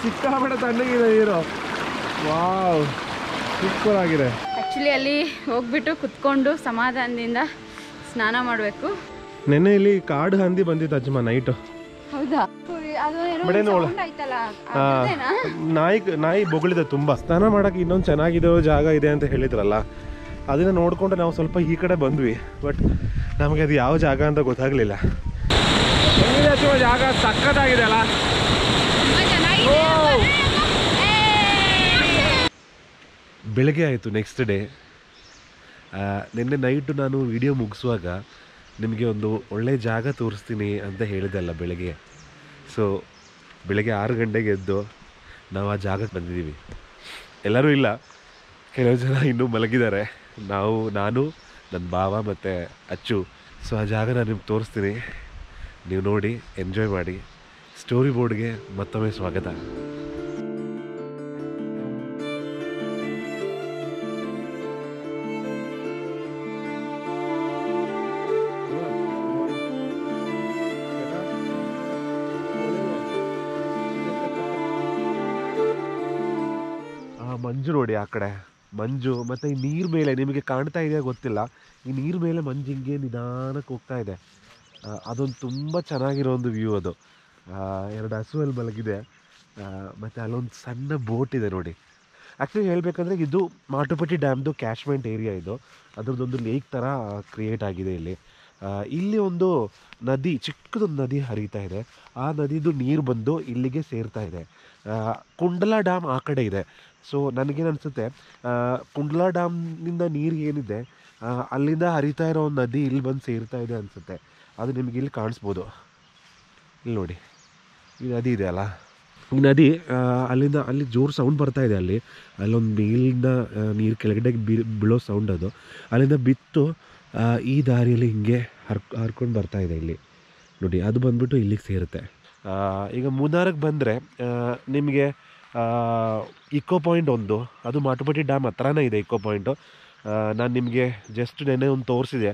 ಸಿಕ್ಕಾಪಟ್ಟೆ ತಣ್ಣಗಿದೆ ನೀರು. Wow, super ಆಗಿದೆ. ಆ್ಯಕ್ಚುಲಿ ಅಲ್ಲಿ ಹೋಗ್ಬಿಟ್ಟು ಕುತ್ಕೊಂಡು ಸಮಾಧಾನದಿಂದ ಸ್ನಾನ ಮಾಡಬೇಕು. ನೆನ್ನೆ ಇಲ್ಲಿ ಕಾಡು ಹಂದಿ ಬಂದಿತ್ತು ಅಜ್ಜಮ್ಮ ನೈಟು. ಹೌದಾ? ನಾಯಿ ಬೊಗಳಿದೆ ತುಂಬ. ಸ್ನಾನ ಮಾಡಕ್ಕೆ ಇನ್ನೊಂದು ಚೆನ್ನಾಗಿರೋ ಜಾಗ ಇದೆ ಅಂತ ಹೇಳಿದ್ರಲ್ಲ, ಅದನ್ನ ನೋಡ್ಕೊಂಡು ನಾವು ಸ್ವಲ್ಪ ಈ ಕಡೆ ಬಂದ್ವಿ. ಬಟ್ ನಮಗೆ ಅದು ಯಾವ ಜಾಗ ಅಂತ ಗೊತ್ತಾಗ್ಲಿಲ್ಲ. ಜಾಗ ಸಖತ್ತಾಗಿದೆ ಅಲ್ಲ. ಬೆಳಗ್ಗೆ ಆಯಿತು ನೆಕ್ಸ್ಟ್ ಡೇ. ನಿನ್ನೆ ನೈಟು ನಾನು ವಿಡಿಯೋ ಮುಗಿಸುವಾಗ ನಿಮಗೆ ಒಂದು ಒಳ್ಳೆ ಜಾಗ ತೋರಿಸ್ತೀನಿ ಅಂತ ಹೇಳಿದೆಲ್ಲ ಬೆಳಗ್ಗೆ. ಸೊ ಬೆಳಗ್ಗೆ 6 ಗಂಟೆಗೆ ಎದ್ದು ನಾವು ಆ ಜಾಗಕ್ಕೆ ಬಂದಿದ್ದೀವಿ. ಎಲ್ಲರೂ ಇಲ್ಲ, ಕೆಲವು ಜನ ಇನ್ನೂ ಮಲಗಿದ್ದಾರೆ. ನಾನು ನನ್ನ ಭಾವ ಮತ್ತು ಅಚ್ಚು. ಸೊ ಆ ಜಾಗ ನಾನು ನಿಮ್ಗೆ ತೋರಿಸ್ತೀನಿ, ನೀವು ನೋಡಿ ಎಂಜಾಯ್ ಮಾಡಿ. ಸ್ಟೋರಿ ಬೋರ್ಡ್ಗೆ ಮತ್ತೊಮ್ಮೆ ಸ್ವಾಗತ. ಮಂಜು ನೋಡಿ ಆ ಕಡೆ, ಮಂಜು ಮತ್ತು ಈ ನೀರು ಮೇಲೆ ನಿಮಗೆ ಕಾಣ್ತಾ ಇದೆಯಾ ಗೊತ್ತಿಲ್ಲ, ಈ ನೀರು ಮೇಲೆ ಮಂಜು ಹಿಂಗೆ ನಿಧಾನಕ್ಕೆ ಹೋಗ್ತಾ ಇದೆ. ಅದೊಂದು ತುಂಬ ಚೆನ್ನಾಗಿರೋ ಒಂದು ವ್ಯೂ ಅದು. 2 ಹಸು ಅಲ್ಲಿ ಮಲಗಿದೆ, ಮತ್ತು ಅಲ್ಲೊಂದು ಸಣ್ಣ ಬೋಟ್ ಇದೆ ನೋಡಿ. ಆ್ಯಕ್ಚುಲಿ ಹೇಳಬೇಕಂದ್ರೆ ಇದು ಮಾಟುಪಟ್ಟಿ ಡ್ಯಾಮ್ದು ಕ್ಯಾಚ್ಮೆಂಟ್ ಏರಿಯಾ. ಇದು ಅದರದ್ದೊಂದು ಲೇಕ್ ಥರ ಕ್ರಿಯೇಟ್ ಆಗಿದೆ ಇಲ್ಲಿ. ಇಲ್ಲಿ ಒಂದು ನದಿ, ಚಿಕ್ಕದೊಂದು ನದಿ ಹರಿತಾ ಇದೆ. ಆ ನದಿದು ನೀರು ಬಂದು ಇಲ್ಲಿಗೆ ಸೇರ್ತಾ ಇದೆ. ಕುಂಡಲ ಡ್ಯಾಮ್ ಆ ಕಡೆ ಇದೆ. ಸೊ ನನಗೇನು ಅನಿಸುತ್ತೆ, ಕುಂಡಲ ಡ್ಯಾಮ್ನಿಂದ ನೀರು ಏನಿದೆ ಅಲ್ಲಿಂದ ಹರಿತಾ ಇರೋ ಒಂದು ನದಿ ಇಲ್ಲಿ ಬಂದು ಸೇರ್ತಾ ಇದೆ ಅನಿಸುತ್ತೆ. ಅದು ನಿಮಗೆ ಇಲ್ಲಿ ಕಾಣಿಸ್ಬೋದು. ಇಲ್ಲಿ ನೋಡಿ, ಈ ನದಿ ಇದೆ ಅಲ್ಲ, ಈ ನದಿ ಅಲ್ಲಿ ಜೋರು ಸೌಂಡ್ ಬರ್ತಾ ಇದೆ. ಅಲ್ಲೊಂದು ಮೇಲಿಂದ ನೀರು ಕೆಳಗಡೆ ಬೀಳೋ ಸೌಂಡ್ ಅದು. ಅಲ್ಲಿಂದ ಬಿತ್ತು ಈ ದಾರಿಯಲ್ಲಿ ಹಿಂಗೆ ಹರ್ಕೊಂಡು ಬರ್ತಾ ಇದೆ ಇಲ್ಲಿ ನೋಡಿ. ಅದು ಬಂದ್ಬಿಟ್ಟು ಇಲ್ಲಿಗೆ ಸೇರುತ್ತೆ. ಈಗ ಮೂನಾರಿಗೆ ಬಂದರೆ ನಿಮಗೆ ಇಕೋ ಪಾಯಿಂಟ್ ಒಂದು, ಅದು ಮಾಟುಪಟ್ಟಿ ಡ್ಯಾಮ್ ಹತ್ರನೇ ಇದೆ ಇಕೋ ಪಾಯಿಂಟು. ನಾನು ನಿಮಗೆ ಜಸ್ಟ್ ನೆನ್ನೆ ಒಂದು ತೋರಿಸಿದೆ,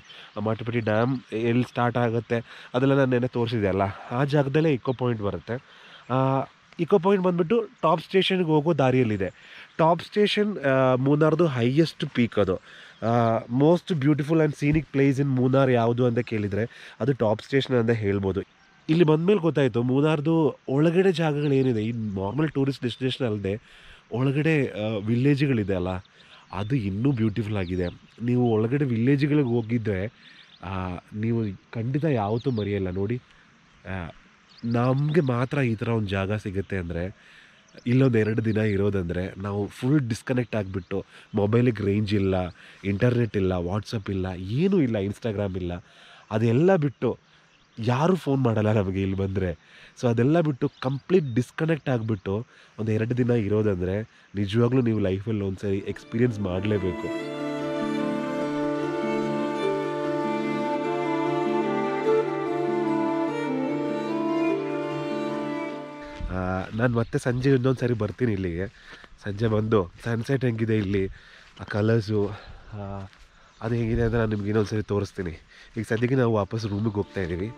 ಮಾಟುಪಟ್ಟಿ ಡ್ಯಾಮ್ ಎಲ್ಲಿ ಸ್ಟಾರ್ಟ್ ಆಗುತ್ತೆ ಅದೆಲ್ಲ ನಾನು ನೆನ್ನೆ ತೋರಿಸಿದೆ ಅಲ್ಲ, ಆ ಜಾಗದಲ್ಲೇ ಇಕೋ ಪಾಯಿಂಟ್ ಬರುತ್ತೆ. ಇಕೋ ಪಾಯಿಂಟ್ ಬಂದುಬಿಟ್ಟು ಟಾಪ್ ಸ್ಟೇಷನ್ಗೆ ಹೋಗೋ ದಾರಿಯಲ್ಲಿದೆ. ಟಾಪ್ ಸ್ಟೇಷನ್ ಮೂನಾರ್ದು ಹೈಯೆಸ್ಟ್ ಪೀಕ್. ಅದು most beautiful and scenic place in Munnar ಯಾವುದು ಅಂತ ಕೇಳಿದರೆ ಅದು ಟಾಪ್ ಸ್ಟೇಷನ್ ಅಂತ ಹೇಳ್ಬೋದು. ಇಲ್ಲಿ ಬಂದಮೇಲೆ ಗೊತ್ತಾಯಿತು ಮೂನಾರ್ದು ಒಳಗಡೆ ಜಾಗಗಳೇನಿದೆ, ಈ ನಾರ್ಮಲ್ ಟೂರಿಸ್ಟ್ ಡೆಸ್ಟಿನೇಷನ್ ಅಲ್ಲದೆ ಒಳಗಡೆ ವಿಲೇಜ್ಗಳಿದೆ ಅಲ್ಲ, ಅದು ಇನ್ನೂ ಬ್ಯೂಟಿಫುಲ್ ಆಗಿದೆ. ನೀವು ಒಳಗಡೆ ವಿಲೇಜ್ಗಳಿಗೆ ಹೋಗಿದ್ದರೆ ನೀವು ಖಂಡಿತ ಯಾವತ್ತೂ ಮರೆಯಲ್ಲ ನೋಡಿ. ನಮಗೆ ಮಾತ್ರ ಈ ಥರ ಒಂದು ಜಾಗ ಸಿಗುತ್ತೆ ಅಂದರೆ, ಇಲ್ಲೊಂದು 2 ದಿನ ಇರೋದಂದರೆ ನಾವು ಫುಲ್ ಡಿಸ್ಕನೆಕ್ಟ್ ಆಗಿಬಿಟ್ಟು, ಮೊಬೈಲಿಗೆ ರೇಂಜ್ ಇಲ್ಲ, ಇಂಟರ್ನೆಟ್ ಇಲ್ಲ, ವಾಟ್ಸಪ್ ಇಲ್ಲ, ಏನೂ ಇಲ್ಲ, ಇನ್ಸ್ಟಾಗ್ರಾಮ್ ಇಲ್ಲ, ಅದೆಲ್ಲ ಬಿಟ್ಟು ಯಾರೂ ಫೋನ್ ಮಾಡಲ್ಲ ನಮಗೆ ಇಲ್ಲಿ ಬಂದರೆ. ಸೊ ಅದೆಲ್ಲ ಬಿಟ್ಟು ಕಂಪ್ಲೀಟ್ ಡಿಸ್ಕನೆಕ್ಟ್ ಆಗಿಬಿಟ್ಟು ಒಂದು 2 ದಿನ ಇರೋದಂದರೆ ನಿಜವಾಗ್ಲೂ ನೀವು ಲೈಫಲ್ಲಿ ಒಂದು ಸರಿ ಎಕ್ಸ್ಪೀರಿಯನ್ಸ್ ಮಾಡಲೇಬೇಕು. ನಾನು ಮತ್ತೆ ಸಂಜೆ ಇನ್ನೊಂದು ಸರಿ ಬರ್ತೀನಿ ಇಲ್ಲಿಗೆ. ಸಂಜೆ ಬಂದು ಸನ್ಸೆಟ್ ಹೆಂಗಿದೆ ಇಲ್ಲಿ, ಆ ಕಲರ್ಸು ಅದು ಹೇಗಿದೆ ಅಂತ ನಾನು ನಿಮ್ಗೆ ಇನ್ನೊಂದು ಸರಿ ತೋರಿಸ್ತೀನಿ. ಈಗ ಸದ್ಯಕ್ಕೆ ನಾವು ವಾಪಸ್ ರೂಮಿಗೆ ಹೋಗ್ತಾ ಇದ್ದೀವಿ.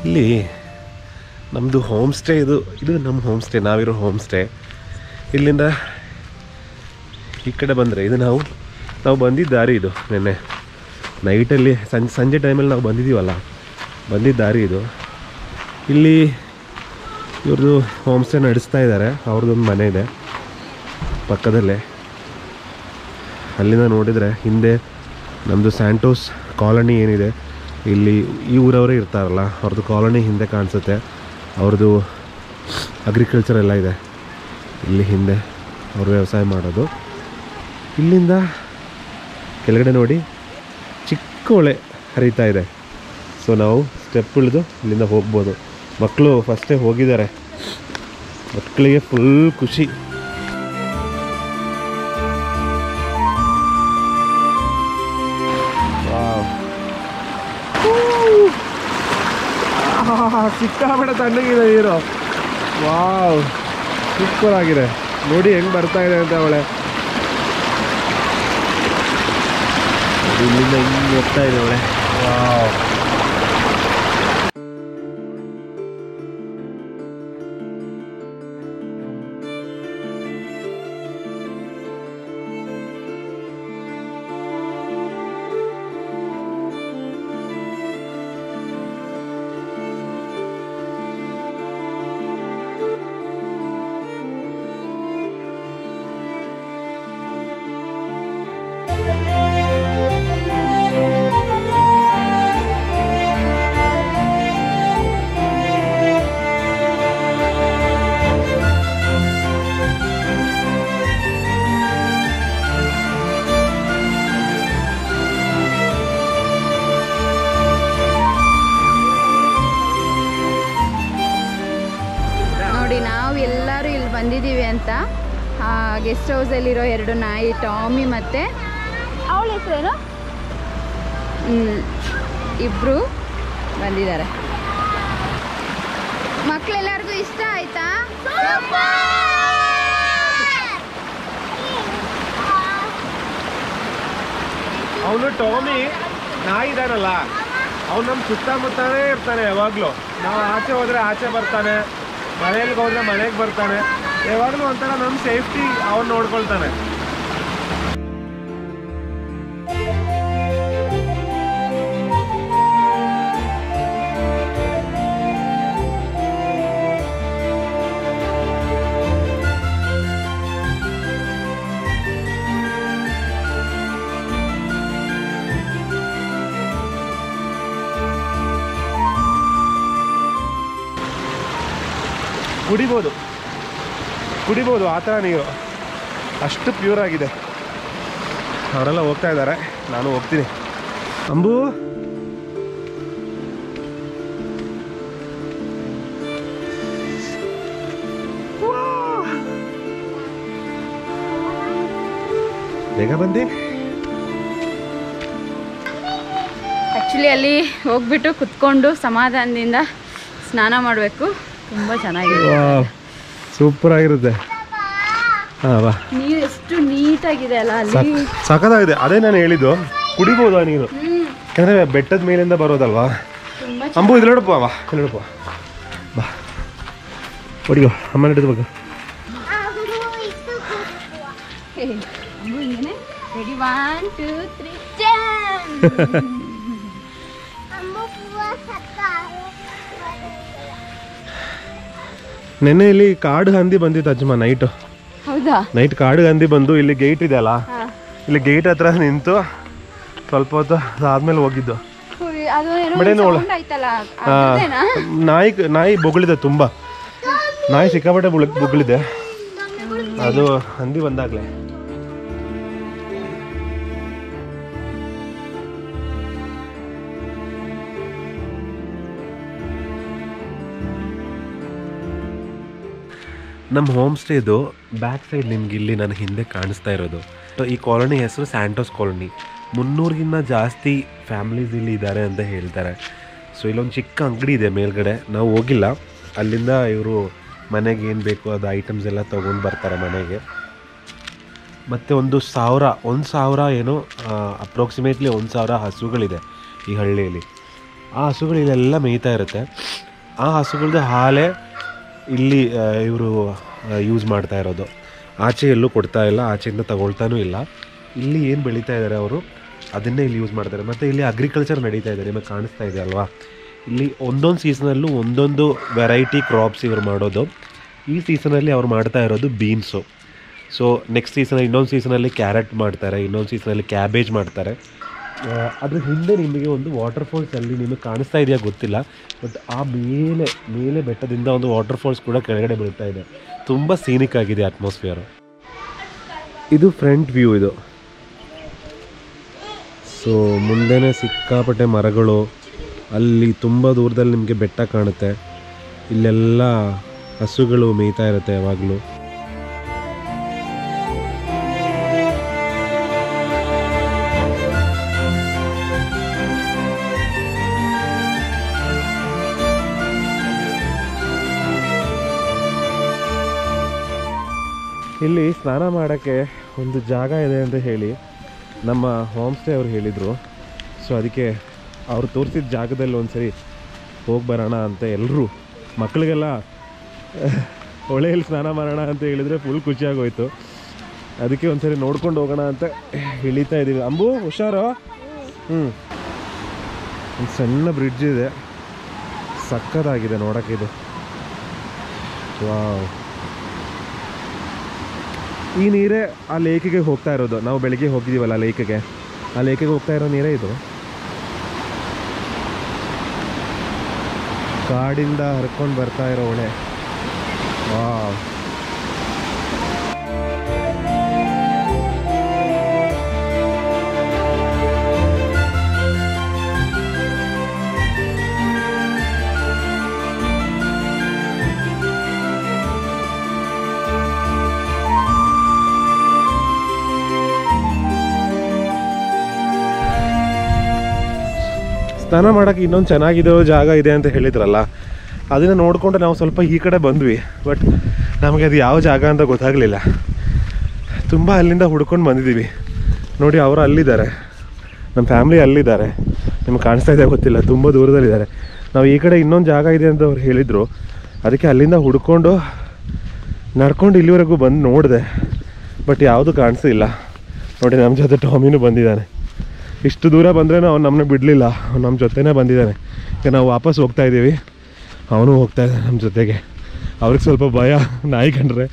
ಇಲ್ಲಿ ನಮ್ಮದು ಹೋಮ್ ಸ್ಟೇ, ಇದು ನಮ್ಮ ಹೋಮ್ ಸ್ಟೇ, ನಾವಿರೋ ಹೋಮ್ ಸ್ಟೇ. ಇಲ್ಲಿಂದ ಈ ಕಡೆ ಬಂದರೆ ಇದು ನಾವು ಬಂದಿದ್ದ ದಾರಿ. ಇದು ನೆನ್ನೆ ನೈಟಲ್ಲಿ ಸಂಜೆ ಟೈಮಲ್ಲಿ ನಾವು ಬಂದಿದ್ದೀವಲ್ಲ, ಬಂದಿದ್ದ ದಾರಿ ಇದು. ಇಲ್ಲಿ ಇವ್ರದ್ದು ಹೋಮ್ ಸ್ಟೇ ನಡೆಸ್ತಾ ಇದ್ದಾರೆ, ಅವ್ರದ್ದೊಂದು ಮನೆ ಇದೆ ಪಕ್ಕದಲ್ಲೇ. ಅಲ್ಲಿಂದ ನೋಡಿದರೆ ಹಿಂದೆ ನಮ್ಮದು ಸ್ಯಾಂಟೋಸ್ ಕಾಲೋನಿ ಏನಿದೆ, ಇಲ್ಲಿ ಈ ಊರವರೇ ಇರ್ತಾರಲ್ಲ, ಅವ್ರದ್ದು ಕಾಲೋನಿ ಹಿಂದೆ ಕಾಣಿಸುತ್ತೆ. ಅವ್ರದ್ದು ಅಗ್ರಿಕಲ್ಚರ್ ಎಲ್ಲ ಇದೆ ಇಲ್ಲಿ ಹಿಂದೆ, ಅವರು ವ್ಯವಸಾಯ ಮಾಡೋದು. ಇಲ್ಲಿಂದ ಕೆಳಗಡೆ ನೋಡಿ ಚಿಕ್ಕ ಹೊಳೆ ಹರಿತಾ ಇದೆ. ಸೊ ನಾವು ಸ್ಟೆಪ್ ಇಳಿದು ಇಲ್ಲಿಂದ ಹೋಗ್ಬೋದು. ಮಕ್ಕಳು ಫಸ್ಟೇ ಹೋಗಿದ್ದಾರೆ, ಮಕ್ಕಳಿಗೆ ಫುಲ್ ಖುಷಿ. ಸಿಕ್ಕಾಪಟ್ಟೆ ತಣ್ಣಗಿದೆ ನೀರು. ವಾವ್, ಸೂಪರ್ ಆಗಿದೆ ನೋಡಿ ಹೆಂಗ್ ಬರ್ತಾ ಇದೆ ಅಂತ. ಅವಳೆ ಇಲ್ಲಿಂದ ಹಿಂಗೆ ಹೋಗ್ತಾ ಇದೆ ಅವಳೆ. ವಾವ್, ನೋಡಿ ನಾವು ಎಲ್ಲರೂ ಇಲ್ಲಿ ಬಂದಿದ್ದೀವಿ ಅಂತ. ಗೆಸ್ಟ್ ಹೌಸಲ್ಲಿರೋ 2 ನಾಯಿ, ಟಾಮಿ ಮತ್ತು ಅವಳ ಹೆಸರೇನು, ಇಬ್ಬರು ಬಂದಿದ್ದಾರೆ. ಮಕ್ಕಳೆಲ್ಲರಿಗೂ ಇಷ್ಟ ಆಯ್ತಾ? ಅವನು ಟಾಮಿ ನಾಯಿ ಇದಾನಲ್ಲ, ಅವ್ನು ನಮ್ಮ ಸುತ್ತಮುತ್ತನೇ ಇರ್ತಾನೆ ಯಾವಾಗಲೂ. ನಾವು ಆಚೆ ಹೋದರೆ ಆಚೆ ಬರ್ತಾನೆ, ಮನೆಯಲ್ಲಿ ಹೋದ್ರೆ ಮನೆಗೆ ಬರ್ತಾನೆ. ಯಾವಾಗಲೂ ಒಂಥರ ನಮ್ಮ ಸೇಫ್ಟಿ ಅವನು ನೋಡ್ಕೊಳ್ತಾನೆ. ಕುಡಿಬೋದು ಆ ಥರ ನೀರು, ಅಷ್ಟು ಪ್ಯೂರ್ ಆಗಿದೆ. ಅವರೆಲ್ಲ ಹೋಗ್ತಾ ಇದ್ದಾರೆ, ನಾನು ಹೋಗ್ತೀನಿ. ಅಂಬು, ಬೇಗ ಬಂದೆ. ಆ್ಯಕ್ಚುಲಿ ಅಲ್ಲಿ ಹೋಗ್ಬಿಟ್ಟು ಕುತ್ಕೊಂಡು ಸಮಾಧಾನದಿಂದ ಸ್ನಾನ ಮಾಡಬೇಕು. ತುಂಬ ಚೆನ್ನಾಗಿದೆ, ಸೂಪರ್ ಆಗಿರುತ್ತೆ. ನೀರು ಎಷ್ಟು ನೀಟಾಗಿದೆ ಅಲ್ಲ ಅಲ್ಲಿ, ಸಖತ್ತಾಗಿದೆ. ಅದೇ ನಾನು ಹೇಳಿದ್ದು, ಕುಡಿಬೋದು ಆ ನೀರು, ಯಾಕಂದರೆ ಬೆಟ್ಟದ ಮೇಲಿಂದ ಬರೋದಲ್ವಾ. ಅಂಬು ಇದು ನೋಡಪ್ಪ, ಬಾ ಇಲ್ಲಿ ನೋಡಪ್ಪ, ಬಾ ಹೊಡಿಯೋ ಅಮ್ಮ ಹಿಡಿದ್ಬೇಕು. Ready 1 2 3 jump. ನೆನ್ನೆ ಇಲ್ಲಿ ಕಾಡು ಹಂದಿ ಬಂದಿತ್ತು ಅಜ್ಜಮ್ಮ, ನೈಟ್ ಕಾಡು ಹಂದಿ ಬಂದು ಇಲ್ಲಿ ಗೇಟ್ ಇದೆ ಅಲ್ಲ, ಇಲ್ಲಿ ಗೇಟ್ ಹತ್ರ ನಿಂತು ಸ್ವಲ್ಪ ಹೊತ್ತು ಆದ್ಮೇಲೆ ಹೋಗಿದ್ದು. ನಾಯಿ ಬೊಗಳಿದೆ, ತುಂಬ ನಾಯಿ ಸಿಕ್ಕಾಪಟ್ಟೆ ಬೊಗಳಿದೆ. ಅದು ಹಂದಿ ಬಂದಾಗ್ಲೇ. ನಮ್ಮ ಹೋಮ್ ಸ್ಟೇದು ಬ್ಯಾಕ್ ಸೈಡ್ ನಿಮ್ಗೆ ಇಲ್ಲಿ ನನ್ನ ಹಿಂದೆ ಕಾಣಿಸ್ತಾ ಇರೋದು. ಈ ಕಾಲೋನಿ ಹೆಸರು ಸ್ಯಾಂಟೋಸ್ ಕಾಲೋನಿ. 300ಗಿಂತ ಜಾಸ್ತಿ ಫ್ಯಾಮಿಲೀಸ್ ಇಲ್ಲಿ ಇದ್ದಾರೆ ಅಂತ ಹೇಳ್ತಾರೆ. ಸೊ ಇಲ್ಲೊಂದು ಚಿಕ್ಕ ಅಂಗಡಿ ಇದೆ ಮೇಲ್ಗಡೆ, ನಾವು ಹೋಗಿಲ್ಲ. ಅಲ್ಲಿಂದ ಇವರು ಮನೆಗೆ ಏನು ಬೇಕು ಅದು ಐಟಮ್ಸ್ ಎಲ್ಲ ತೊಗೊಂಡು ಬರ್ತಾರೆ ಮನೆಗೆ. ಮತ್ತು 1,000 ಏನೋ ಅಪ್ರಾಕ್ಸಿಮೇಟ್ಲಿ 1,000 ಹಸುಗಳಿದೆ ಈ ಹಳ್ಳಿಯಲ್ಲಿ. ಆ ಹಸುಗಳು ಇಲ್ಲೆಲ್ಲ ಮೇಯ್ತಾ ಇರುತ್ತೆ. ಆ ಹಸುಗಳದ್ದು ಹಾಲೇ ಇಲ್ಲಿ ಇವರು ಯೂಸ್ ಮಾಡ್ತಾ ಇರೋದು. ಆಚೆ ಎಲ್ಲೂ ಕೊಡ್ತಾ ಇಲ್ಲ, ಆಚೆಯಿಂದ ತಗೊಳ್ತಾನೂ ಇಲ್ಲ. ಇಲ್ಲಿ ಏನು ಬೆಳೀತಾ ಇದ್ದಾರೆ ಅವರು ಅದನ್ನೇ ಇಲ್ಲಿ ಯೂಸ್ ಮಾಡ್ತಾರೆ. ಮತ್ತು ಇಲ್ಲಿ ಅಗ್ರಿಕಲ್ಚರ್ ನಡೀತಾ ಇದೆ, ನಿಮಗೆ ಕಾಣಿಸ್ತಾ ಇದೆ ಅಲ್ವಾ. ಇಲ್ಲಿ ಒಂದೊಂದು ಸೀಸನಲ್ಲೂ ಒಂದೊಂದು ವೆರೈಟಿ ಕ್ರಾಪ್ಸ್ ಇವರು ಮಾಡೋದು. ಈ ಸೀಸನಲ್ಲಿ ಅವ್ರು ಮಾಡ್ತಾ ಇರೋದು ಬೀನ್ಸು. ಸೊ ನೆಕ್ಸ್ಟ್ ಸೀಸನ್ ಇನ್ನೊಂದು ಸೀಸನಲ್ಲಿ ಕ್ಯಾರೆಟ್ ಮಾಡ್ತಾರೆ, ಇನ್ನೊಂದು ಸೀಸನಲ್ಲಿ ಕ್ಯಾಬೇಜ್ ಮಾಡ್ತಾರೆ. ಅದ್ರ ಹಿಂದೆ ನಿಮಗೆ ಒಂದು ವಾಟರ್ ಫಾಲ್ಸ್ ಅಲ್ಲಿ ನಿಮಗೆ ಕಾಣಿಸ್ತಾ ಇದೆಯಾ ಗೊತ್ತಿಲ್ಲ, ಬಟ್ ಆ ಮೇಲೆ ಬೆಟ್ಟದಿಂದ ಒಂದು ವಾಟರ್ ಫಾಲ್ಸ್ ಕೂಡ ಕೆಳಗಡೆ ಬೀಳ್ತಾ ಇದೆ. ತುಂಬ ಸೀನಿಕ್ ಆಗಿದೆ ಅಟ್ಮಾಸ್ಫಿಯರು. ಇದು ಫ್ರಂಟ್ ವ್ಯೂ ಇದು. ಸೊ ಮುಂದೆನೇ ಸಿಕ್ಕಾಪಟ್ಟೆ ಮರಗಳು, ಅಲ್ಲಿ ತುಂಬ ದೂರದಲ್ಲಿ ನಿಮಗೆ ಬೆಟ್ಟ ಕಾಣುತ್ತೆ. ಇಲ್ಲೆಲ್ಲ ಹಸುಗಳು ಮೇಯ್ತಾ ಇರುತ್ತೆ ಯಾವಾಗಲೂ. ಇಲ್ಲಿ ಸ್ನಾನ ಮಾಡೋಕ್ಕೆ ಒಂದು ಜಾಗ ಇದೆ ಅಂತ ಹೇಳಿ ನಮ್ಮ ಹೋಮ್ ಸ್ಟೇ ಅವರು ಹೇಳಿದರು. ಸೊ ಅದಕ್ಕೆ ಅವ್ರು ತೋರಿಸಿದ ಜಾಗದಲ್ಲಿ ಒಂದ್ಸರಿ ಹೋಗಿ ಬರೋಣ ಅಂತ ಎಲ್ಲರೂ ಮಕ್ಕಳಿಗೆಲ್ಲ ಹೊಳೆಯಲ್ಲಿ ಸ್ನಾನ ಮಾಡೋಣ ಅಂತ ಹೇಳಿದರೆ ಫುಲ್ ಖುಷಿಯಾಗೋಯ್ತು. ಅದಕ್ಕೆ ಒಂದ್ಸರಿ ನೋಡ್ಕೊಂಡು ಹೋಗೋಣ ಅಂತ ಇಳಿತಾ ಇದ್ದೀವಿ. ಅಂಬು ಹುಷಾರು. ಒಂದು ಸಣ್ಣ ಬ್ರಿಡ್ಜ್ ಇದೆ, ಸಕ್ಕತ್ತಾಗಿದೆ ನೋಡೋಕ್ಕೆ ಇದು. ವಾವ್, ಈ ನೀರೇ ಆ ಲೇಕಿಗೆ ಹೋಗ್ತಾ ಇರೋದು. ನಾವು ಬೆಳಿಗ್ಗೆ ಹೋಗಿದ್ದೀವಲ್ಲ ಲೇಕಿಗೆ, ಆ ಲೇಕಿಗೆ ಹೋಗ್ತಾ ಇರೋ ನೀರೇ ಇದು. ಕಾಡಿಂದ ಹರ್ಕೊಂಡು ಬರ್ತಾ ಇರೋ ಹೊಳೆ. ವಾವ್, ಸ್ನಾನ ಮಾಡೋಕ್ಕೆ ಇನ್ನೊಂದು ಚೆನ್ನಾಗಿರೋ ಜಾಗ ಇದೆ ಅಂತ ಹೇಳಿದ್ರಲ್ಲ, ಅದನ್ನು ನೋಡಿಕೊಂಡು ನಾವು ಸ್ವಲ್ಪ ಈ ಕಡೆ ಬಂದ್ವಿ. ಬಟ್ ನಮಗೆ ಅದು ಯಾವ ಜಾಗ ಅಂತ ಗೊತ್ತಾಗಲಿಲ್ಲ. ತುಂಬ ಅಲ್ಲಿಂದ ಹುಡ್ಕೊಂಡು ಬಂದಿದ್ದೀವಿ. ನೋಡಿ, ಅವರು ಅಲ್ಲಿದ್ದಾರೆ, ನಮ್ಮ ಫ್ಯಾಮ್ಲಿ ಅಲ್ಲಿದ್ದಾರೆ. ನಿಮ್ಗೆ ಕಾಣಿಸ್ತಾ ಇದೆ ಗೊತ್ತಿಲ್ಲ, ತುಂಬ ದೂರದಲ್ಲಿದ್ದಾರೆ. ನಾವು ಈ ಕಡೆ ಇನ್ನೊಂದು ಜಾಗ ಇದೆ ಅಂತ ಅವ್ರು ಹೇಳಿದರು. ಅದಕ್ಕೆ ಅಲ್ಲಿಂದ ಹುಡ್ಕೊಂಡು ನಡ್ಕೊಂಡು ಇಲ್ಲಿವರೆಗೂ ಬಂದು ನೋಡಿದೆ. ಬಟ್ ಯಾವುದು ಕಾಣಿಸಿಲ್ಲ. ನೋಡಿ, ನಮ್ಮ ಜೊತೆ ಟಾಮಿನೂ ಬಂದಿದ್ದಾನೆ. ಇಷ್ಟು ದೂರ ಬಂದ್ರೂ ಅವ್ನು ನಮ್ಮನ್ನ ಬಿಡಲಿಲ್ಲ, ಅವ್ನು ನಮ್ಮ ಜೊತೆನೇ ಬಂದಿದ್ದಾನೆ. ಈಗ ನಾವು ವಾಪಸ್ ಹೋಗ್ತಾ ಇದ್ದೀವಿ, ಅವನು ಹೋಗ್ತಾ ಇದ್ದಾನೆ ನಮ್ಮ ಜೊತೆಗೆ. ಅವ್ರಿಗೆ ಸ್ವಲ್ಪ ಭಯ ನಾಯಿ ಕಂಡ್ರೆ,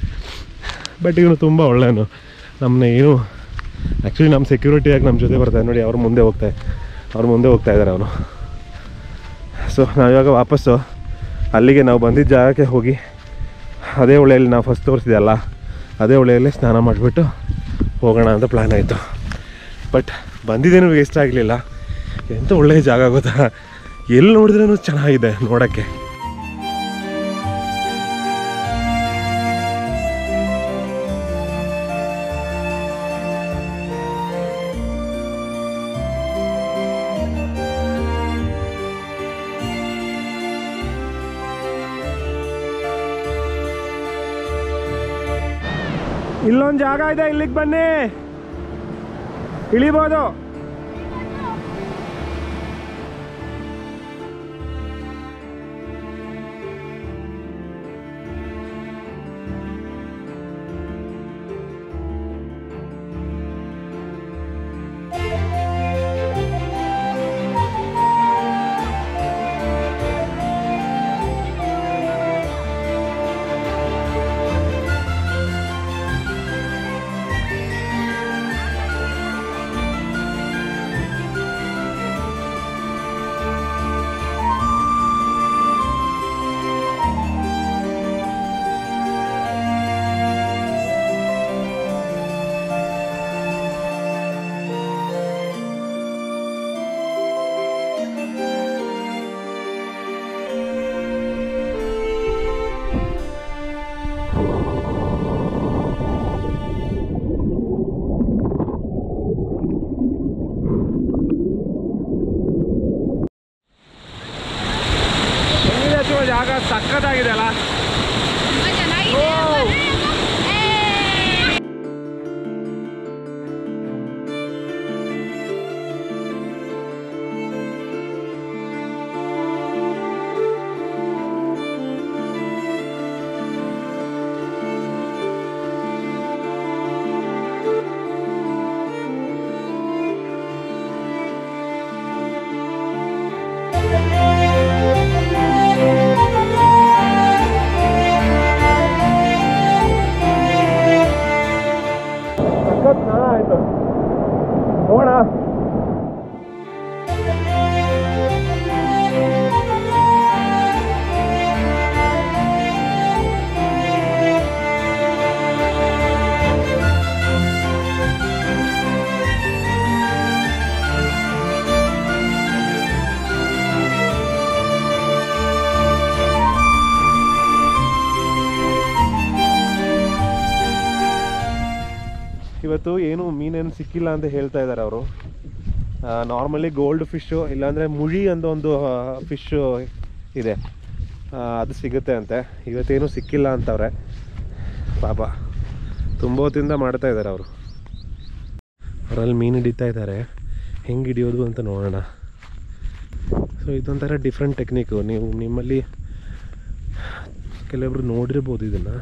ಬಟ್ ಇವನು ತುಂಬ ಒಳ್ಳೆಯವನು. ನಮ್ಮನ್ನ ಏನು ಆ್ಯಕ್ಚುಲಿ ನಮ್ಮ ಸೆಕ್ಯೂರಿಟಿಯಾಗಿ ನಮ್ಮ ಜೊತೆ ಬರ್ತಾನೆ. ನೋಡಿ, ಅವ್ರು ಮುಂದೆ ಹೋಗ್ತಾ ಇದ್ದಾರೆ ಅವನು. ಸೊ ನಾವಿವಾಗ ವಾಪಸ್ಸು ಅಲ್ಲಿಗೆ ನಾವು ಬಂದಿದ್ದ ಜಾಗಕ್ಕೆ ಹೋಗಿ ಅದೇ ಹೊಳೆಯಲ್ಲಿ ನಾವು ಫಸ್ಟ್ ತೋರಿಸಿದೆಯಲ್ಲ, ಅದೇ ಹೊಳೆಯಲ್ಲೇ ಸ್ನಾನ ಮಾಡಿಬಿಟ್ಟು ಹೋಗೋಣ ಅಂತ ಪ್ಲ್ಯಾನ್ ಆಯಿತು. ಬಟ್ ಬಂದಿದ್ದೇನು ವೇಸ್ಟ್ ಆಗಲಿಲ್ಲ. ಎಂಥ ಒಳ್ಳೆಯ ಜಾಗ ಗೊತ್ತಾ, ಎಲ್ಲಿ ನೋಡಿದ್ರೂ ಚೆನ್ನಾಗಿದೆ ನೋಡೋಕ್ಕೆ. ಇಲ್ಲೊಂದು ಜಾಗ ಇದೆ, ಇಲ್ಲಿಗೆ ಬನ್ನಿ, ಇಳಿಬೋದು. ಜಾಗ ಸಕ್ಕತ್ತಾಗಿದೆ ಅಲ್ಲ. ಆಯ್ತು ನೋಡ. ಇವತ್ತು ಏನು ಮೀನೇನು ಸಿಕ್ಕಿಲ್ಲ ಅಂತ ಹೇಳ್ತಾ ಇದ್ದಾರೆ ಅವರು. ನಾರ್ಮಲಿ ಗೋಲ್ಡ್ ಫಿಶ್ಶು ಇಲ್ಲಾಂದರೆ ಮುಳಿ ಅಂತ ಒಂದು ಫಿಶ್ಶು ಇದೆ, ಅದು ಸಿಗುತ್ತೆ ಅಂತೆ. ಇವತ್ತೇನು ಸಿಕ್ಕಿಲ್ಲ ಅಂತವ್ರೆ ಪಾಪ. ತುಂಬ ಹೊತ್ತಿಂದ ಮಾಡ್ತಾ ಇದ್ದಾರೆ ಅವರು. ಅವರಲ್ಲಿ ಮೀನು ಹಿಡಿತಾ ಇದ್ದಾರೆ. ಹೆಂಗೆ ಹಿಡಿಯೋದು ಅಂತ ನೋಡೋಣ. ಸೊ ಇದೊಂಥರ ಡಿಫ್ರೆಂಟ್ ಟೆಕ್ನಿಕ್ಕು. ನೀವು ನಿಮ್ಮಲ್ಲಿ ಕೆಲವೊಬ್ರು ನೋಡಿರ್ಬೋದು ಇದನ್ನು.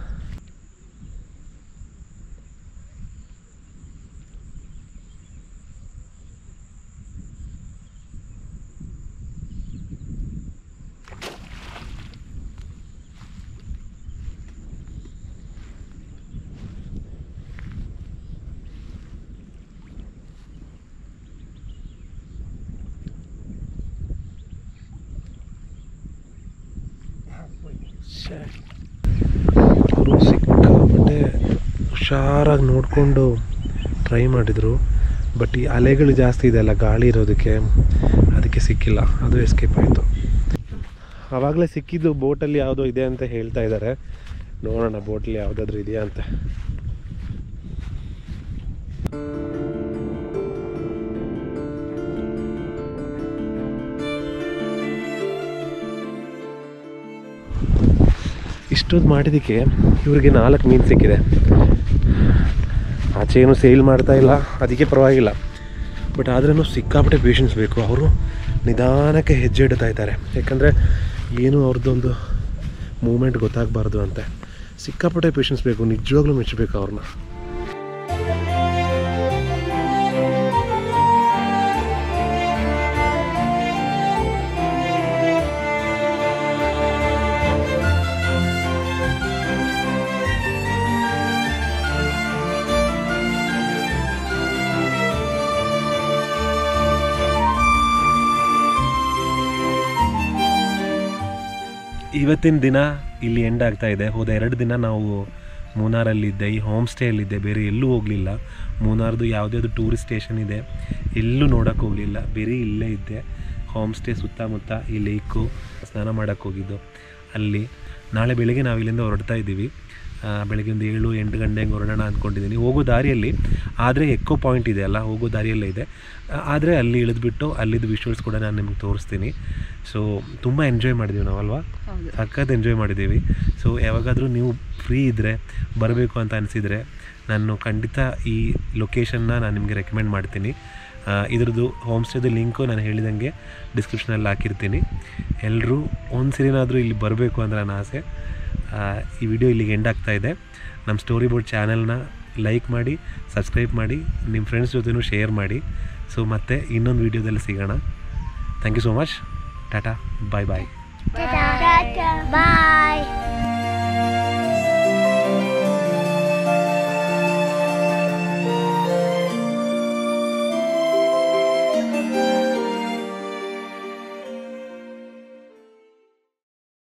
ಅವರು ಸಿಕ್ಕಾಪಟ್ಟೆ ಹುಷಾರಾಗಿ ನೋಡಿಕೊಂಡು ಟ್ರೈ ಮಾಡಿದರು. ಬಟ್ ಈ ಅಲೆಗಳು ಜಾಸ್ತಿ ಇದೆ ಅಲ್ಲ, ಗಾಳಿ ಇರೋದಕ್ಕೆ, ಅದಕ್ಕೆ ಸಿಕ್ಕಿಲ್ಲ. ಅದು ಎಸ್ಕೇಪ್ ಆಯಿತು. ಆವಾಗಲೇ ಸಿಕ್ಕಿದ್ದು ಬೋಟಲ್ಲಿ ಯಾವುದೋ ಇದೆ ಅಂತ ಹೇಳ್ತಾ ಇದ್ದಾರೆ. ನೋಡೋಣ ಬೋಟಲ್ಲಿ ಯಾವುದಾದ್ರೂ ಇದೆಯಾ ಅಂತ. ಇಷ್ಟೊಂದು ಮಾಡಿದ್ದಕ್ಕೆ ಇವ್ರಿಗೆ 4 ಮೀನು ಸಿಕ್ಕಿದೆ. ಆಚೆ ಏನು ಸೇಲ್ ಮಾಡ್ತಾ ಇಲ್ಲ, ಅದಕ್ಕೆ ಪರವಾಗಿಲ್ಲ. ಬಟ್ ಆದ್ರೂ ಸಿಕ್ಕಾಪಟ್ಟೆ ಪೇಷನ್ಸ್ ಬೇಕು. ಅವರು ನಿಧಾನಕ್ಕೆ ಹೆಜ್ಜೆ ಇಡ್ತಾ ಇದ್ದಾರೆ. ಯಾಕಂದರೆ ಏನು ಅವ್ರದ್ದೊಂದು ಮೂಮೆಂಟ್ ಗೊತ್ತಾಗಬಾರ್ದು ಅಂತ. ಸಿಕ್ಕಾಪಟ್ಟೆ ಪೇಷನ್ಸ್ ಬೇಕು. ನಿಜವಾಗ್ಲೂ ಮೆಚ್ಚಬೇಕು ಅವ್ರನ್ನ. ಇವತ್ತಿನ ದಿನ ಇಲ್ಲಿ ಎಂಡ್ ಆಗ್ತಾ ಇದೆ. ಹೋದ 2 ದಿನ ನಾವು ಮೂನಾರಲ್ಲಿದ್ದೆ, ಈ ಹೋಮ್ ಸ್ಟೇಯಲ್ಲಿದ್ದೆ, ಬೇರೆ ಎಲ್ಲೂ ಹೋಗಲಿಲ್ಲ. ಮೂನಾರ್ದು ಯಾವುದ್ಯಾವುದು ಟೂರಿಸ್ಟ್ ಸ್ಟೇಷನ್ ಇದೆ ಎಲ್ಲೂ ನೋಡೋಕ್ಕೆ ಹೋಗಲಿಲ್ಲ, ಬೇರೆ ಇಲ್ಲೇ ಇದ್ದೆ. ಹೋಮ್ ಸ್ಟೇ ಸುತ್ತಮುತ್ತ ಈ ಲೇಕು, ಸ್ನಾನ ಮಾಡೋಕ್ಕೆ ಹೋಗಿದ್ದು ಅಲ್ಲಿ. ನಾಳೆ ಬೆಳಗ್ಗೆ ನಾವು ಇಲ್ಲಿಂದ ಹೊರಡ್ತಾ ಇದ್ದೀವಿ. ಬೆಳಗ್ಗೆ ಒಂದು 7-8 ಗಂಟೆ ಹಂಗೆ ಹೊರಡೋಣ ಅಂದ್ಕೊಂಡಿದ್ದೀನಿ. ಹೋಗೋ ದಾರಿಯಲ್ಲಿ ಆದರೆ ಎಕ್ಕೋ ಪಾಯಿಂಟ್ ಇದೆ ಅಲ್ಲ, ಹೋಗೋ ದಾರಿಯಲ್ಲೇ ಇದೆ. ಆದರೆ ಅಲ್ಲಿ ಇಳಿದ್ಬಿಟ್ಟು ಅಲ್ಲಿದ್ದು ವಿಷುವಲ್ಸ್ ಕೂಡ ನಾನು ನಿಮ್ಗೆ ತೋರಿಸ್ತೀನಿ. ಸೊ ತುಂಬ ಎಂಜಾಯ್ ಮಾಡಿದ್ದೀವಿ ನಾವಲ್ವಾ, ಸಖತ್ ಎಂಜಾಯ್ ಮಾಡಿದ್ದೀವಿ. ಸೊ ಯಾವಾಗಾದರೂ ನೀವು ಫ್ರೀ ಇದ್ದರೆ ಬರಬೇಕು ಅಂತ ಅನಿಸಿದರೆ ನಾನು ಖಂಡಿತ ಈ ಲೊಕೇಶನ್ನ ನಾನು ನಿಮಗೆ ರೆಕಮೆಂಡ್ ಮಾಡ್ತೀನಿ. ಇದ್ರದ್ದು ಹೋಮ್ ಸ್ಟೇದು ಲಿಂಕು ನಾನು ಹೇಳಿದಂಗೆ ಡಿಸ್ಕ್ರಿಪ್ಷನಲ್ಲಿ ಹಾಕಿರ್ತೀನಿ. ಎಲ್ಲರೂ ಒಂದು ಸರಿನಾದರೂ ಇಲ್ಲಿ ಬರಬೇಕು ಅಂದರೆ ನನ್ನ ಆಸೆ. ಈ ವಿಡಿಯೋ ಇಲ್ಲಿಗೆ ಎಂಡ್ ಆಗ್ತಾ ಇದೆ. ನಮ್ಮ ಸ್ಟೋರಿ ಬೋರ್ಡ್ ಚಾನಲ್ನ ಲೈಕ್ ಮಾಡಿ, ಸಬ್ಸ್ಕ್ರೈಬ್ ಮಾಡಿ, ನಿಮ್ಮ ಫ್ರೆಂಡ್ಸ್ ಜೊತೆನೂ ಶೇರ್ ಮಾಡಿ. ಸೊ ಮತ್ತೆ ಇನ್ನೊಂದು ವಿಡಿಯೋದಲ್ಲಿ ಸಿಗೋಣ. Thank you so much. Tata, bye bye. Bye.